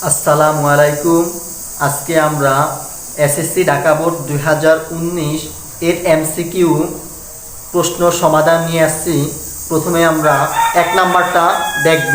আসসালামু আলাইকুম। আজকে আমরা এসএসসি ঢাকা বোর্ড 2019 এর এমসিকিউ প্রশ্ন সমাধান নিয়ে আসছি। প্রথমে আমরা 1 নাম্বারটা দেখব।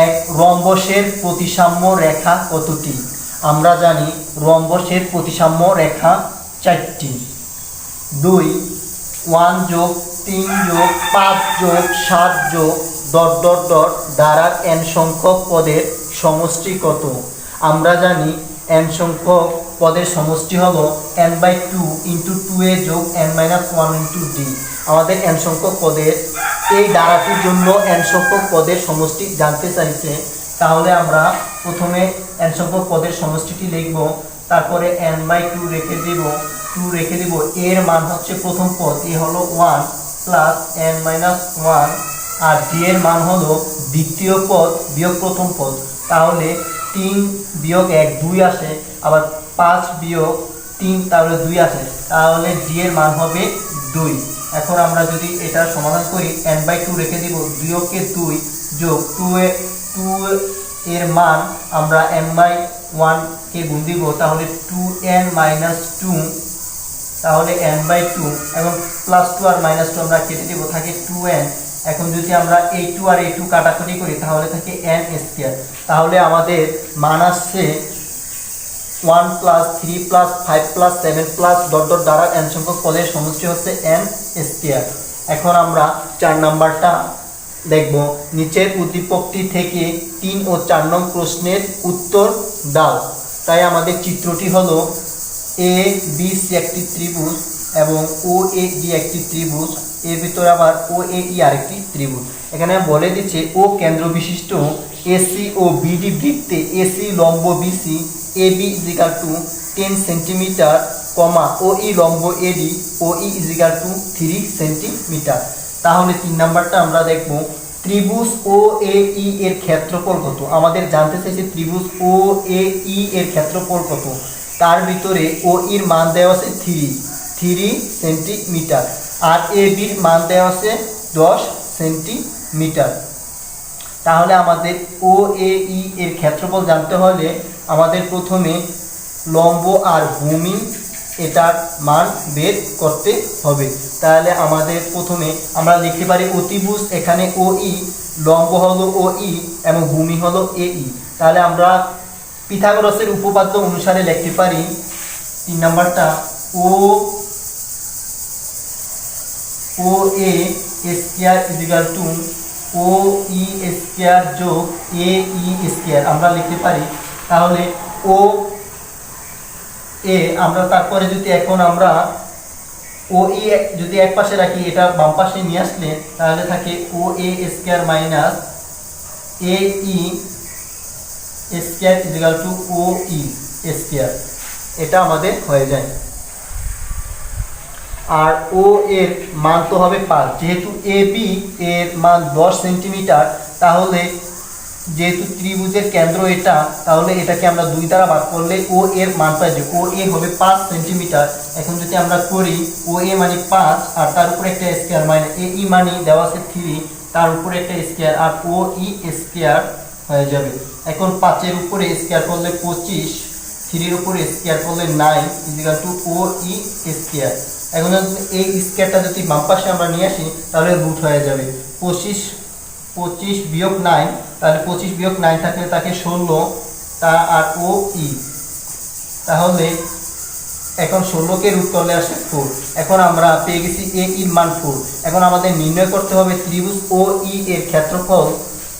এক, রম্বসের প্রতিসাম্য রেখা কতটি? আমরা জানি রম্বসের প্রতিসাম্য রেখা 4টি। 2, 1 যোগ 3 যোগ 5 যোগ 7 যোগ ... দ্বারা n সংখ্যক পদের সমষ্টি কত? আমরা জানি n সংখ্যক পদের সমষ্টি হলো n/2 × 2a যোগ n-1 × d। আমাদের n সংখ্যক পদের এই ধারাটির জন্য n সংখ্যক পদের সমষ্টি জানতে চাইছে। তাহলে আমরা প্রথমে n সংখ্যক পদের সমষ্টিটি লিখব, তারপরে n/2 রেখে দেব, এর মান হচ্ছে প্রথম পদ, এ হলো 1 প্লাস n-1, আর d এর মান হলো দ্বিতীয় পদ বিয়োগ প্রথম পদ। তাহলে 3 বিয়োগ 1 2 আসে, আবার 5 বিয়োগ 3 তাহলে 2 আসে, তাহলে d এর মান হবে 2। এখন আমরা যদি এটা সমাধান করি, n/2 রেখে দিব, 2 কে 2 যোগ 2 এর মান আমরা n/1 কে গুণ দিব, তাহলে 2n-2, তাহলে n/2 এবং +2 আর -2 আমরা কেটে দেব, থাকে 2n। এখন যদি আমরা এই 2 আর এই 2 কাটাকুটি করি তাহলে থাকে n²। তাহলে আমাদের মান আসছে 1 + 3 + 5 + 7 + ... দ্বারা n সংখ্যক পদের সমষ্টি হচ্ছে n²। এখন আমরা 4 নাম্বারটা দেখব। নিচের উদ্দীপকটি থেকে 3 ও 4 নং প্রশ্নের উত্তর দাও। তাই আমাদের চিত্রটি হলো ABC একটি ত্রিভুজ এবং OAD একটি ত্রিভুজ, এর ভিতরে আবার OAE আরেকটি ত্রিভুজ। এখানে বলে দিচ্ছে ও কেন্দ্র বিশিষ্ট AC ও BD বৃত্তে AC লম্ব BC AB = 10 সেন্টিমিটার, OE লম্ব AD OE = 3 সেন্টিমিটার। তাহলে 3 নাম্বারটা আমরা দেখব, ত্রিভুজ OAE এর ক্ষেত্রফল কত? আমাদের জানতে চাইছে ত্রিভুজ OAE এর ক্ষেত্রফল কত। তার ভিতরে OE এর মান দেওয়া আছে 3 সেন্টিমিটার, আর AB এর মান দেওয়া আছে 10 সেন্টিমিটার। তাহলে আমাদের OAE এর ক্ষেত্রফল জানতে হলে আমাদের প্রথমে লম্ব আর ভূমি এটার মান বের করতে হবে। তাহলে আমাদের প্রথমে আমরা লিখতে পারি অতিভুজ, এখানে OE, লম্ব হলো OE এবং ভূমি হলো AE। তাহলে আমরা পিথাগোরাসের উপপাদ্য অনুসারে লিখতে পারি 3 নাম্বারটা OA² = OE² যোগ AE², আমরা লিখতে পারি। তাহলে OA আমরা তারপরে যদি এখন আমরা OE যদি এক পাশে রাখি, এটা বাম পাশে নিয়ে আসলে তাহলে থাকে OA² - AE² = OE², এটা আমাদের হয়ে যায়। আর O এর মান তো হবে 5, যেহেতু AB এর মান 10 সেন্টিমিটার, তাহলে যেহেতু ত্রিভুজের কেন্দ্র এটা, তাহলে এটাকে আমরা 2 দ্বারা ভাগ করলে O এর মান পাই যে OA হবে 5 সেন্টিমিটার। এখন যদি আমরা করি OA মানে 5 আর তার উপরে একটা স্কয়ার, মানে AE মানে দেওয়া আছে 3, তার উপরে একটা স্কয়ার, আর OE² হয়ে যাবে। এখন 5 এর উপরে স্কয়ার করলে 25, 3 এর উপরে স্কয়ার করলে 9 = OE²। এখন এই স্কয়ারটা যদি বাম পাশে আমরা নিয়ে আসি তাহলে রুট হয়ে যাবে। 25 বিয়োগ 9, তাহলে 25 বিয়োগ 9 থাকলে তাকে 16, তা আর OE, তাহলে এখন 16 কে রুট করলে আসে 4। এখন আমরা পেয়ে গেছি AE এর মান 4। এখন আমাদের নির্ণয় করতে হবে ত্রিভুজ OE এর ক্ষেত্রফল।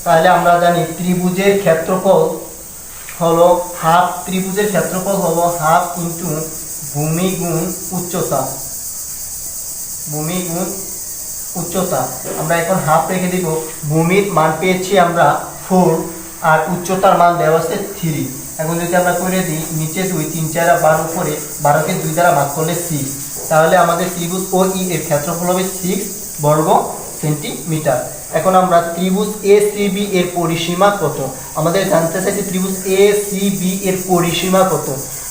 তাহলে আমরা জানি ত্রিভুজের ক্ষেত্রফল হলো হাফ, ত্রিভুজের ক্ষেত্রফল হলো হাফ ইন্টু ভূমি গুণ উচ্চতা, আমরা এখন হাফ রেখে দিব। ভূমির মান পেয়েছি আমরা 4 আর উচ্চতার মান দেওয়া আছে 3। এখন যদি আমরা করে দিই, নিচে 2 3 4 12, উপরে 12 কে 2 দ্বারা ভাগ করলে 6, তাহলে আমাদের ত্রিভুজ OE এর ক্ষেত্রফল হবে 6 বর্গ সেন্টিমিটার। এখন আমরা ত্রিভুজ ACB এর পরিসীমা কত? আমাদের জানতে চাইছে ত্রিভুজ ACB এর পরিসীমা কত।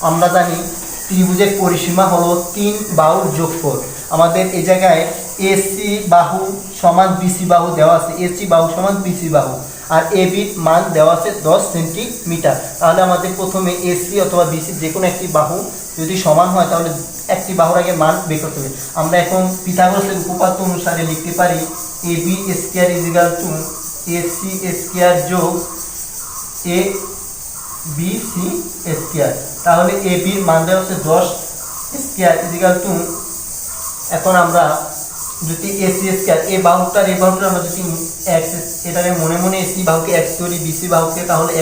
আমরা জানি ত্রিভুজের পরিসীমা হলো 3 বাহুর যোগফল। আমাদের এই জায়গায় AC বাহু সমান BC বাহু দেওয়া আছে, AC বাহু সমান BC বাহু, আর এবির মান দেওয়া আছে 10 সেন্টিমিটার। তাহলে আমাদের প্রথমে এসি অথবা বিসি যে কোনো একটি বাহু যদি সমান হয় তাহলে একটি বাহুর আগে মান বের করতে হবে। আমরা এখন পিথাগোরাসের উপপাদ্য অনুসারে লিখতে পারি AB square is equal to AC square যোগ এ বি সি স্কয়ার। তাহলে এ বির মান দেওয়া হচ্ছে 10 স্কয়ার ইজ ইকুয়াল টু, এখন আমরা যদি এসি স্কয়ার এই বাহুটার আমরা যদি এক্স এটাকে মনে মনে এসি বাহুকে এক্স ধরি, বিসি বাহুকে তাহলে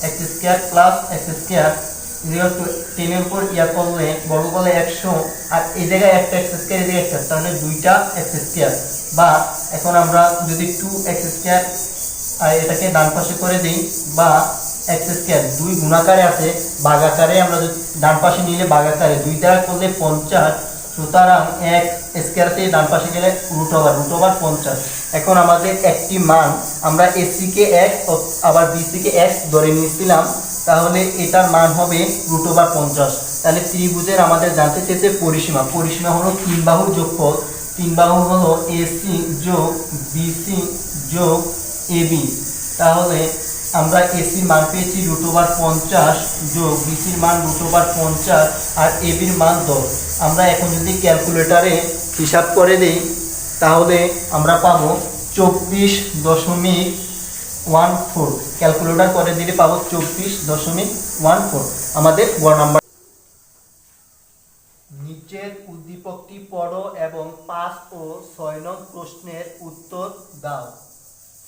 x square plus x square is equal two 10 এর উপর ইয়া করলে বর্গ করলে 100, আর এই জায়গায় একটা এক্স স্কয়ার এই জায়গায় একটা, তাহলে দুইটা এক্স স্কয়ার। বা এখন আমরা যদি 2x স্কয়ার আর এটাকে ডান পাশে করে দিই, বা এক্স স্কয়ার দুই গুণাকারে আছে ভাগাকারে, আমরা যদি ডান পাশে নিলে ভাগাকারে 2 দ্বারা করলে 50, সুতরাং এক্স স্কয়ার থেকে ডান পাশে গেলে রুট ওভার 50। এখন আমাদের একটি মান আমরা এসি কে x আবার বিসি কে x ধরে নিয়েছিলাম, তাহলে এটার মান হবে রুট ওভার 50। তাহলে ত্রিভুজের আমাদের জানতে চেয়েছে পরিসীমা। পরিসীমা হলো তিন বাহুর যোগফল। তিন বাহু হলো এসি যোগ বিসি যোগ এবি। তাহলে আমরা এসির মান পেয়েছি রুট ওভার 50 যোগ বিসির মান রুট ওভার 50 আর এবির মান 10। আমরা এখন যদি ক্যালকুলেটরে হিসাব করে দিই তাহলে আমরা পাবো 24.14। ক্যালকুলেটর করে দিলে পাবো 24.14 আমাদের গ নাম্বার। নিচের উদ্দীপকটি পড়ো এবং 5 ও 6 নং প্রশ্নের উত্তর দাও।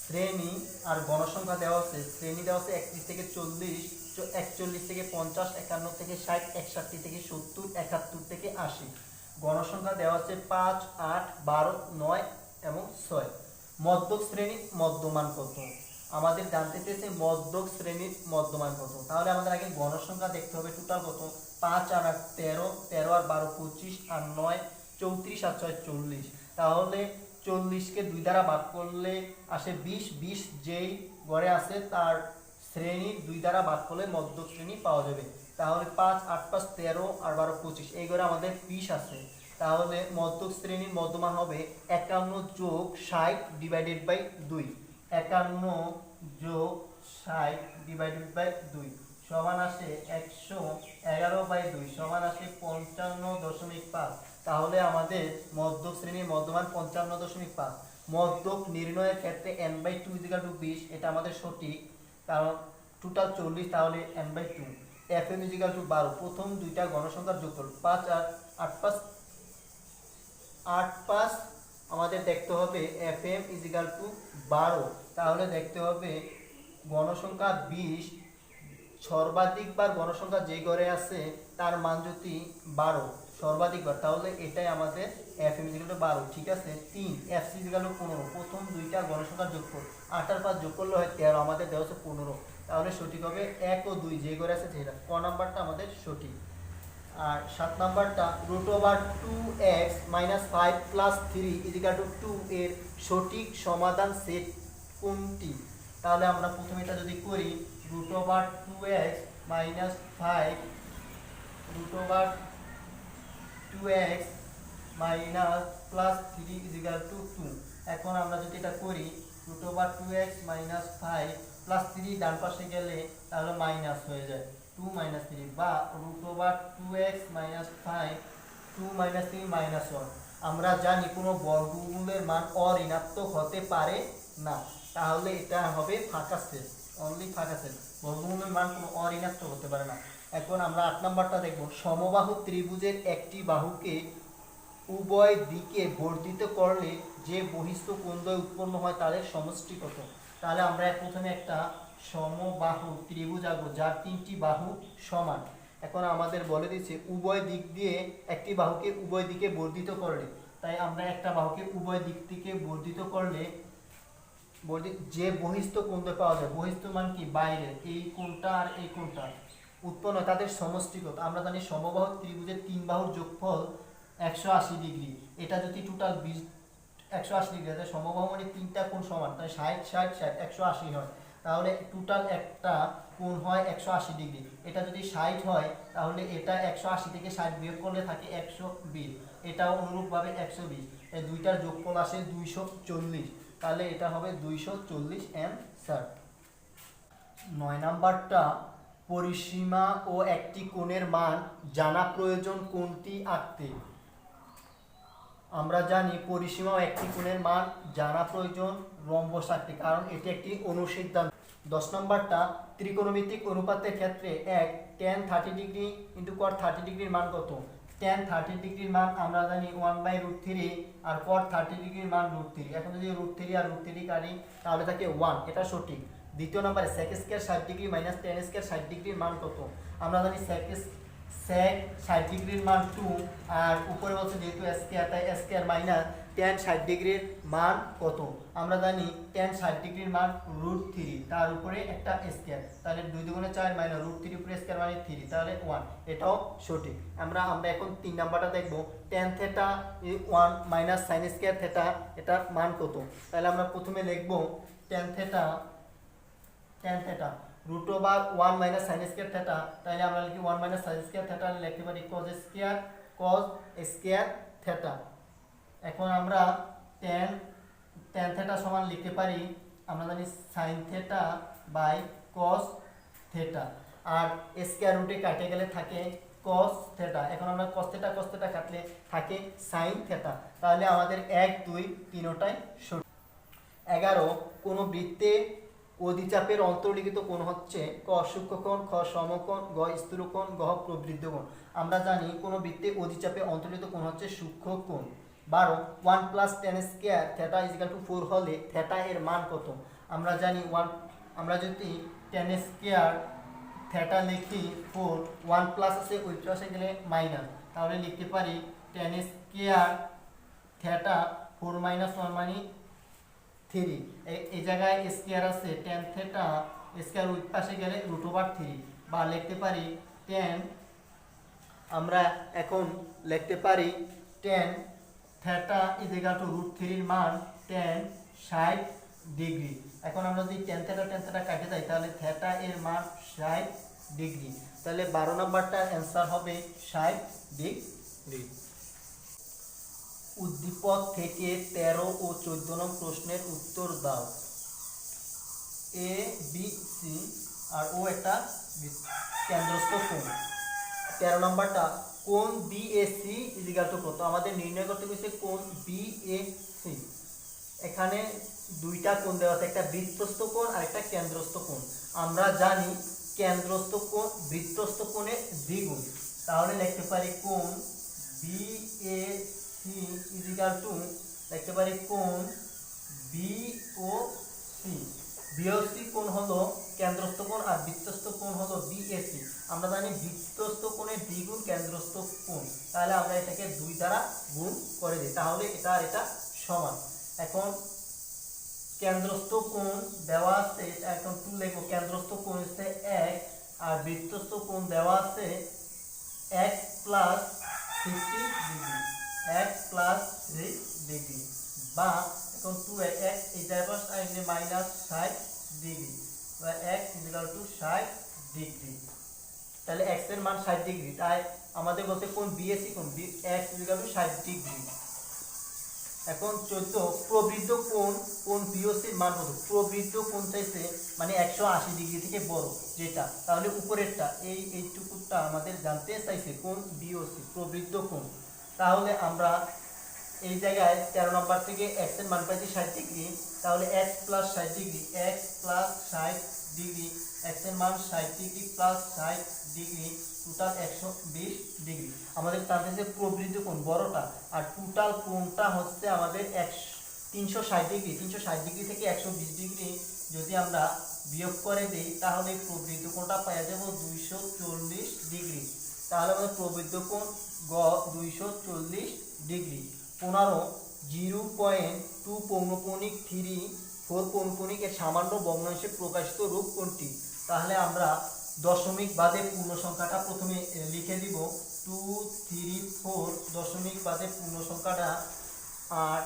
শ্রেণী আর গণসংখ্যা দেওয়া আছে। শ্রেণী দেওয়া আছে 31 থেকে 40, 41 থেকে 50, 51 থেকে 60, 61 থেকে 70, 71 থেকে 80। গণসংখ্যা দেওয়া আছে 5, 8, 12, 9 এবং 6। মধ্যক শ্রেণীর মধ্যমান কত? আমাদের জানতে চেয়েছে মধ্যক শ্রেণীর মধ্যমান কত। তাহলে আমাদের আগে গণসংখ্যা দেখতে হবে টোটাল কত। 5 আর 8 13, 13 আর 12 25, আর 9 34, আর 6 40। তাহলে 40কে 2 দ্বারা ভাগ করলে আসে 20। 20 যেই ঘরে আছে তার শ্রেণীর 2 দ্বারা ভাগ করলে মধ্যক শ্রেণী পাওয়া যাবে। তাহলে 5, 8, 5, 13 আর 12 25, এই ঘরে আমাদের 20 আছে। তাহলে মধ্যক শ্রেণীর মধ্যমান হবে 51 যোগ 60 ডিভাইডেড বাই 2। 51 যোগ 60 ডিভাইডেড বাই 2 সমান আসে 111/2 সমান আসে 55.5। তাহলে আমাদের মধ্যক শ্রেণীর মধ্যমান 55.5। মধ্যক নির্ণয়ের ক্ষেত্রে n/2 = 20, এটা আমাদের সঠিক, কারণ টোটাল 40, তাহলে n/2। fm = 12। প্রথম দুইটা গণসংখ্যার যোগফল 5 আর 8 5 8 5 আমাদের দেখতে হবে fm = 12। তাহলে দেখতে হবে গণসংখ্যা 20 সর্বাধিকবার গণসংখ্যা যে ঘরে আছে তার মান যদি 12 সর্বাধিকবার, তাহলে এটাই আমাদের fm = 12। ঠিক আছে। 3 fc = 15। প্রথম দুইটা গণসংখ্যার যোগফল 8 আর 5 যোগ করলে হয় 13, আমাদের দেওয়া আছে 15। তাহলে সঠিক হবে 1 ও 2 যে ঘরে আছে সেটা। ক নাম্বারটা আমাদের সঠিক। আর 7 নাম্বারটা √2x - 5 + 3 = 2 এর সঠিক সমাধান সেট কোনটি? তাহলে আমরা প্রথমে এটা যদি করি √2x - 5 √2x - 3 = 2। এখন আমরা যদি এটা করি √2x - 5 + 3 ডান পাশে গেলে তাহলে মাইনাস হয়ে যায় 2 - 3, বা √2x - 5 2 - 3 -1। আমরা জানি কোনো বর্গমূলের মান অঋণাত্মক হতে পারে না, তাহলে এটা হবে ফাঁকা সেট, অনলি ফাঁকা সেট। বর্গমূলের মান কোনো অঋণাত্মক হতে পারে না। এখন আমরা 8 নাম্বারটা দেখব। সমবাহু ত্রিভুজের একটি বাহুকে উভয় দিকে বর্ধিত করলে যে বহিস্থ কোণদ্বয় উৎপন্ন হয় তাদের সমষ্টি কত? তাহলে আমরা প্রথমে একটা সমবাহু ত্রিভুজ আঁকবো যার 3টি বাহু সমান। এখন আমাদের বলে দিচ্ছে উভয় দিক দিয়ে একটি বাহুকে উভয় দিকে বর্ধিত করলে, তাই আমরা একটা বাহুকে উভয় দিক থেকে বর্ধিত করলে যে বহিস্থ কোণদ্বয় পাওয়া যায়, বহিস্থ মান কি বাইরে, এই কোণটা আর এই কোণটা উৎপন্ন হয় তাদের সমষ্টি কত? আমরা জানি সমবাহু ত্রিভুজের 3 বাহুর যোগফল 180 ডিগ্রি। এটা যদি টোটাল 180 ডিগ্রি হয়, সমবাহু মানে 3টা কোণ সমান, তাই 60 60 60 180 হয়। তাহলে টোটাল একটা কোণ হয় 180 ডিগ্রি। এটা যদি 60 হয় তাহলে এটা 180 থেকে 60 বিয়োগ করলে থাকে 120। এটাও অনুরূপভাবে 120। এই দুইটার যোগফল আসে 240। তাহলে এটা হবে 240 অ্যান্সার। 9 নাম্বারটা পরিসীমা ও একটি কোণের মান জানা প্রয়োজন কোনটি আঁকতে। আমরা জানি পরিসীমা ও একটি কোণের মান জানা প্রয়োজন রম্বস আঁকতে, কারণ এটি একটি অনুসিদ্ধান্ত। 10 নম্বরটা ত্রিকোণমিতিক অনুপাতের ক্ষেত্রে এক tan 30 ডিগ্রি ইন্টু cot 30 ডিগ্রির মান কত। tan 30 ডিগ্রির মান আমরা জানি 1/√3 আর cot 30 ডিগ্রির মান √3। এখন যদি √3 আর √3 কাটি তাহলে থাকে 1, এটা সঠিক। দ্বিতীয় নম্বরে sec square 60 degree minus tan square 60 ডিগ্রির মান কত। আমরা জানি sec 60 ডিগ্রির মান 2 আর উপরে বলছে যেহেতু স্কয়ার তাই স্কয়ার মাইনাস tan 60 ডিগ্রির মান কত। আমরা জানি tan 60 ডিগ্রির মান √3 তার উপরে একটা স্কয়ার, তাহলে 2 দুগুণে 4 মাইনাস √3 উপরে স্কয়ার মানে 3, তাহলে 1, এটাও সঠিক। আমরা এখন 3 নাম্বারটা দেখব tan theta 1 minus sin square theta, এটার মান কত। তাহলে আমরা প্রথমে লিখব tan theta √1 minus sin square theta, তাহলে আমরা লিখি 1 মাইনাস sin স্কয়ার থিটা, লিখতে পারি cos স্কয়ার থিটা। এখন আমরা tan থিটা সমান লিখতে পারি, আমরা জানি sin theta by cos theta, আর স্কয়ার রুটে কাটে গেলে থাকে cos থিটা। এখন আমরা cos থিটা কাটলে থাকে sin থিটা, তাহলে আমাদের 1 2 তিনটাই সঠিক। 11 কোন বৃত্তে অধিচাপের অন্তর্লিখিত কোণ হচ্ছে ক সূক্ষ্মকোণ, খ সমকোণ, গ স্থূলকোণ, গ প্রবৃদ্ধ কোণ। আমরা জানি কোন বৃত্তে অধিচাপে অন্তর্লিখিত কোণ হচ্ছে সূক্ষ্মকোণ। 12 1 plus tan square theta is equal two 4 হলে থিটা এর মান কত। আমরা জানি আমরা যদি tan স্কয়ার থিটা লিখি 4, 1 প্লাস আছে ওই পাশে গেলে মাইনাস, তাহলে লিখতে পারি tan স্কয়ার থিটা 4 মাইনাস 1 মানে 3। এই জায়গায় স্কয়ার আছে tan থিটা স্কয়ার ওই পাশে গেলে √3, বা লিখতে পারি tan, আমরা এখন লিখতে পারি tan theta is equal two √3 এর মান tan 60 ডিগ্রি। এখন আমরা যদি tan থিটা কাটে যাই তাহলে থিটা এর মান 60 ডিগ্রি, তাহলে 12 নাম্বারটা অ্যান্সার হবে 60 ডিগ্রি। উদ্দীপক থেকে 13 ও 14 নং প্রশ্নের উত্তর দাও। এ বি সি আর ও একটা কেন্দ্রস্থ কোণ। 13 নম্বরটা কোণ বিএসি ইজ ইকুয়াল টু কত। আমাদের নির্ণয় করতে হচ্ছে কোণ বিএসি। এখানে দুইটা কোণ দেওয়া আছে, একটা বৃত্তস্থ কোণ আর একটা কেন্দ্রস্থ কোণ। আমরা জানি কেন্দ্রস্থ কোণ বৃত্তস্থ কোণের দ্বিগুণ, তাহলে লিখতে পারি কোণ বিএসি ইজ ইকুয়াল টু, লিখতে পারি কোণ বিওসি। বিওসি কোণ হলো কেন্দ্রস্থ কোণ আর বৃত্তস্থ কোণ হলো বিএসি। আমরা জানি বৃত্তস্থ কোণের দ্বিগুণ কেন্দ্রস্থ কোণ, তাহলে আমরা এটাকে 2 দ্বারা গুণ করে দিই, তাহলে এটা সমান। এখন কেন্দ্রস্থ কোণ দেওয়া আছে, এখন 2 লিখব। কেন্দ্রস্থ কোণ হচ্ছে 1 আর বৃত্তস্থ কোণ দেওয়া আছে x plus 50 degree, x plus 3 degree, বা এখন 2x এই জায়গায় আসলে মাইনাস 60 ডিগ্রি, বা x is equal two 60 degree. তাহলে x এর মান 60 ডিগ্রি, তাই আমাদের বলতে কোণ বিএসি কোণ x is equal two 60 degree. এখন 14 প্রবৃদ্ধ কোণ বিওসির মান কত। প্রবৃদ্ধ কোণ চাইছে মানে 180 ডিগ্রি থেকে বড় যেটা, তাহলে উপরেরটা এইটুকুটা আমাদের জানতে চাইছে কোণ বিওসি প্রবৃদ্ধ কোণ। তাহলে আমরা এই জায়গায় 13 নম্বর থেকে x এর মান পাইছি 60 ডিগ্রি, তাহলে x plus 60 degree, x plus 60 degree, x এর মান 60 degree plus 60 degree, total 120 degree. আমাদের জানতে প্রবৃদ্ধ কোণ বড়টা, আর টোটাল কোণটা হচ্ছে আমাদের 360 ডিগ্রি। 360 ডিগ্রি থেকে 120 ডিগ্রি যদি আমরা বিয়োগ করে দিই তাহলে প্রবৃদ্ধ কোণটা পাওয়া যাব 240 ডিগ্রি। তাহলে আমাদের প্রবৃদ্ধ কোণ গ 240 ডিগ্রি। 15 0.2 পৌনঃপুনিক 3 4 পৌনঃপুনিক এর সামান্য ভগ্নাংশে প্রকাশিত রূপ কোনটি। তাহলে আমরা দশমিক বাদে পূর্ণ সংখ্যাটা প্রথমে লিখে দিব 2 3 4 দশমিক বাদে পূর্ণ সংখ্যাটা, আর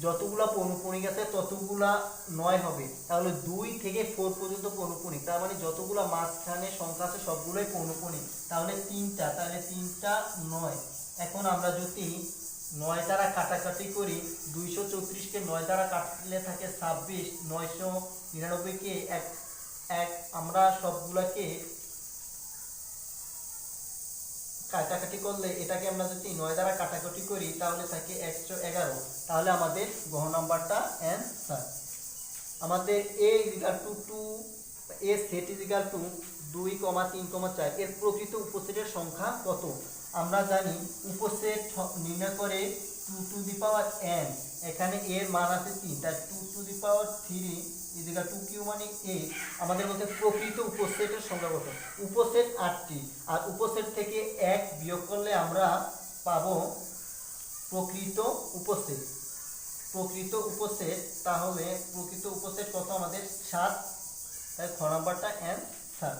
যতগুলা পৌনঃপুনিক আছে ততগুলা 9 হবে, তাহলে 2 থেকে 4 পর্যন্ত পৌনঃপুনিক, তার মানে যতগুলা মাঝখানে সংখ্যা আছে সবগুলোই পৌনঃপুনিক, তাহলে 3টা, তাহলে 3টা 9। এখন আমরা যদি 9 দ্বারা কাটাকাটি করি, 234 কে 9 দ্বারা কাটলে থাকে 26, 999 কে আমরা সবগুলোকে কাটাকাটি করলে এটাকে আমরা যদি 9 দ্বারা কাটাকাটি করি তাহলে থাকে 111। তাহলে আমাদের গহ নাম্বারটা অ্যান্সার। আমাদের a = 2, a সেট = 2, 3, 4 এর প্রকৃত উপসেটের সংখ্যা কত? আমরা জানি উপসেট নির্ণয় করে 2 টু দি পাওয়ার n, এখানে a এর মান আছে 3, তাই 2 টু দি পাওয়ার 3 = 2 কিউ মানে 8। আমাদের মধ্যে প্রকৃত উপসেটের সংখ্যা কত? উপসেট 8টি, আর উপসেট থেকে 1 বিয়োগ করলে আমরা পাবো প্রকৃত উপসেট। তাহলে প্রকৃত উপসেট কত? আমাদের 7। তাই খ নাম্বারটা অ্যান্সার।